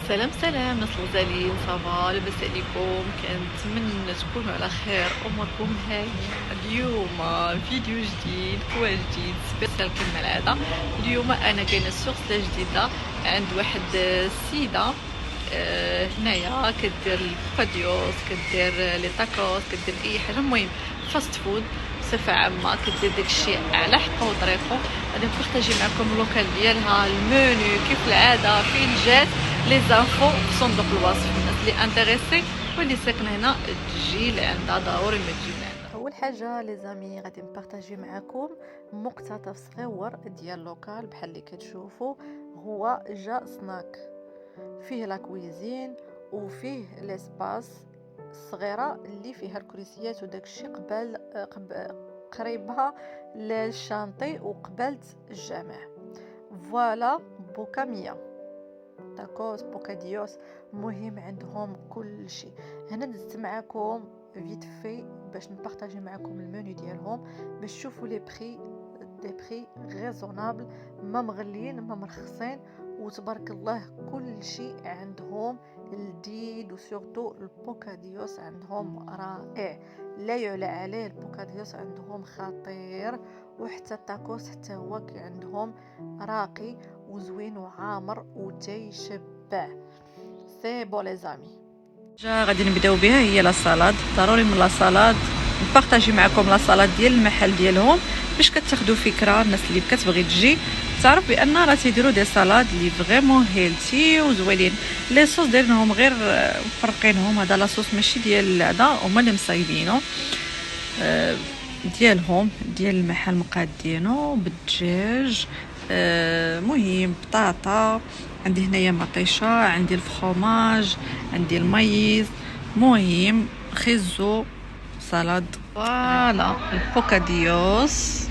سلام سلام ناس الغزالين، صافا لاباس عليكم؟ كنتمنى تكونوا على خير، اموركم هانيه. اليوم فيديو جديد، بوا جديد سبيسيال كما العاده. اليوم انا كاينه سورسله جديده عند واحد السيده هنايا كدير الباديوس، كدير لي تاكوس، كدير اي حاجه، المهم فاست فود بصفه عامه. كدير داكشي على حقه وطريقه. غادي نبارطاجي معكم اللوكال ديالها، المنيو كيف العاده، فين جات، لي زانفو في صندوق الوصف. الناس اللي انتريسي واللي ساكنه هنا تجي لعندها، ضروري ما تجي لعندها. اول حاجه لي زامي غادي نبارطاجي معكم مقتطف صغيور ديال لوكال بحال اللي كتشوفوا. هو جا سناك، فيه لا كويزين وفيه ليسباس الصغيره اللي فيها الكرسيات وداكشي قريبها للشانطي وقبلت الجامع. فوالا بوكا 100 تاكوس بوكاديوس، مهم عندهم كل شيء. هنا دزت معكم فيت في باش نبارطاجي معكم المنيو ديالهم باش تشوفوا لي بري، دي بري ريزونابل، ما مغليين ما مرخصين، وتبارك الله كل شيء عندهم الجديد. وسورتو البوكاديوس عندهم رائع، لا يعلى عليه. البوكاديوس عندهم خطير، وحتى التاكوس حتى هو عندهم راقي وزوين وعامر وتيشبع. سي بون لي زامي. جا غادي نبداو بها هي لا سالاد. ضروري من لا سالاد نبارطاجي معكم لا سالاد ديال المحل ديالهم باش كتاخذوا فكره الناس اللي كتبغي تجي تعرف بان راه تيديروا دي سالاد اللي فريمون هيلثي وزوينين. لي صوص ديالهم غير مفرقينهم، هذا لا صوص ماشي ديال هذا، هما اللي مصايبينه ديالهم ديال المحل، مقادينه بالدجاج. مهم بطاطا، عندي هنايا مطيشه، عندي الفخوماج، عندي المايز، مهم خيزو سالاد. فوالا البوكاديوس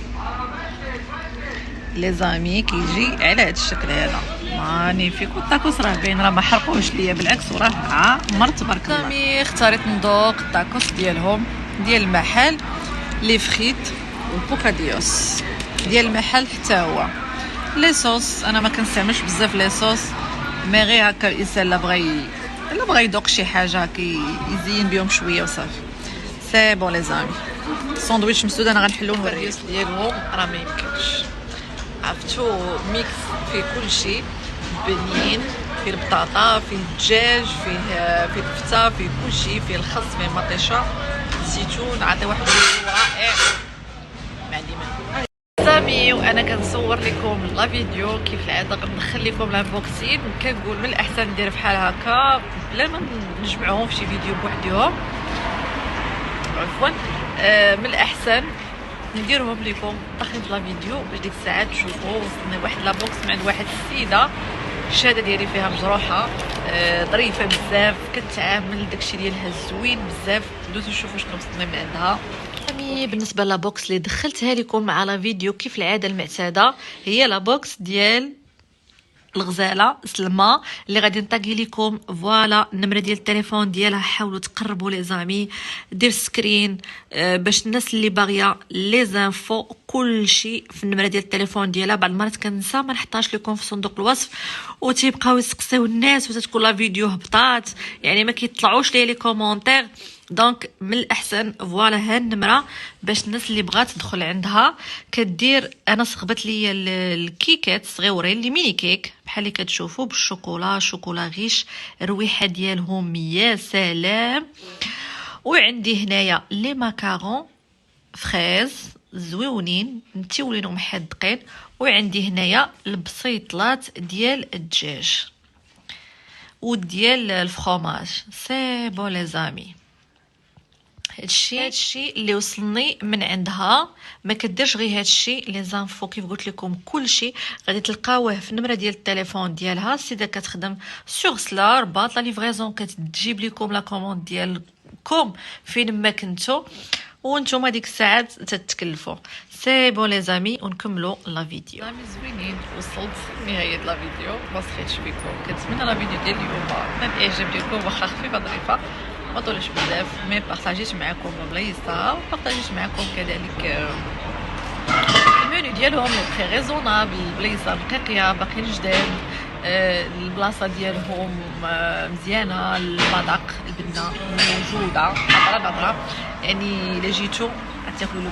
لي زامي كيجي على هذا الشكل هذا مانيفيك. والطاكوس راه باين راه ما حرقوش ليا، بالعكس وراه عامر تبارك الله. زامي اختاريت نذوق الطاكوس ديالهم ديال المحل، لي فريت والبوكاديوس ديال المحل حتى هو. لي صوص انا ما كنستعملش بزاف لي صوص، مي غير هكا الانسان لا بغى يذوق شي حاجه هكا يزين بهم شويه وصافي. سي بون لي زامي. ساندويتش مسدود انا غنحلو نوريكم ديالهم، راه ما يمكنش. عرفتو ميكس فيه كل شيء، بنين فيه البطاطا، فيه الدجاج، فيه الكفته، فيه كل شيء، فيه الخس، فيه المطيشه، الزيتون. عطي واحد رائع ما عندي منه سامي. وانا كنصور لكم لا فيديو كيف العاده غندخل لكم لانبوكسين. كنقول من الاحسن ندير بحال هكا بلا ما نجمعهم في شي فيديو بوحدهم، عفوا. من الاحسن نديرهم لكم داخل لا فيديو باش ديك الساعات تشوفوا. وصلني واحد لا بوكس من عند واحد السيده، الشهاده ديالي فيها مجروحه، ظريفه بزاف، كتعامل داكشي ديالها زوين بزاف. دوزو نشوفوا شنو وصلني من عندها. بالنسبه لا بوكس اللي دخلتها لكم مع لا فيديو كيف العاده المعتاده، هي لا بوكس ديال الغزاله سلمى اللي غادي نطاقي لكم. فوالا النمره ديال التليفون ديالها، حاولوا تقربوا لي زامي، دير سكرين باش الناس اللي باغيه لي زانفو كل شيء في النمره ديال التليفون ديالها. بعض المرات كنسى ما نحطهاش لكم في صندوق الوصف وتيبقاو يسقسيو الناس وتتكون لا فيديو هبطات، يعني ما كيطلعوش لي كومونتير. دونك من الاحسن فوالا ها النمره باش الناس اللي بغات تدخل عندها كدير. انا صغبت لي الكيكات صغيورين لي ميني كيك بحال اللي كتشوفوا بالشوكولا، شوكولا غيش، الرويحه ديالهم يا سلام. وعندي هنايا لي ماكارون فريز زويونين متولين ومحدقين، وعندي هنايا البسيطلات ديال الدجاج وديال الفخوماج. سي بون لي زامي. هادشي اللي وصلني من عندها. ما كديرش غير هادشي، لي زانفو كيف قلت لكم كل شيء غادي تلقاوه في النمره ديال التليفون ديالها. السيده كتخدم سور سلا رباط لا ليفريزون، كتجيب لكم لا كوموند ديالكم فين ما كنتو وانتم ديك الساعات تتكلفوا. سي بون لي زامي ونكملوا لا فيديو. زامي زوينين، وصلت نهايه لا فيديو، ما سخيتش بكم. كنتمنى لا فيديو ديال اليوم نال الاعجاب ديالكم، واخا خفيفه ظريفه ما طولش بزاف، مي بارطاجيت معكم بلايصه وبارطاجيت معكم كذلك المنيو ديالهم لي بري ريزونابل، بلايصه نقيه باقيين جداد. البلاصه ديالهم مزيانه، المذاق البنه موجوده نظره يعني الا جيتو غتاكلوا لو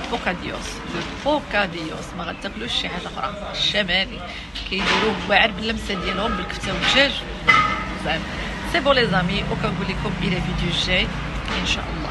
بوكاديوس، ما غتاكلوش شي حاجه اخرى. الشمالي كيديروه واعر باللمسه ديالهم بالكفته والدجاج زعما. سي بون لي زامي، وكنقول لكم الى فيديو الجاي ان شاء الله.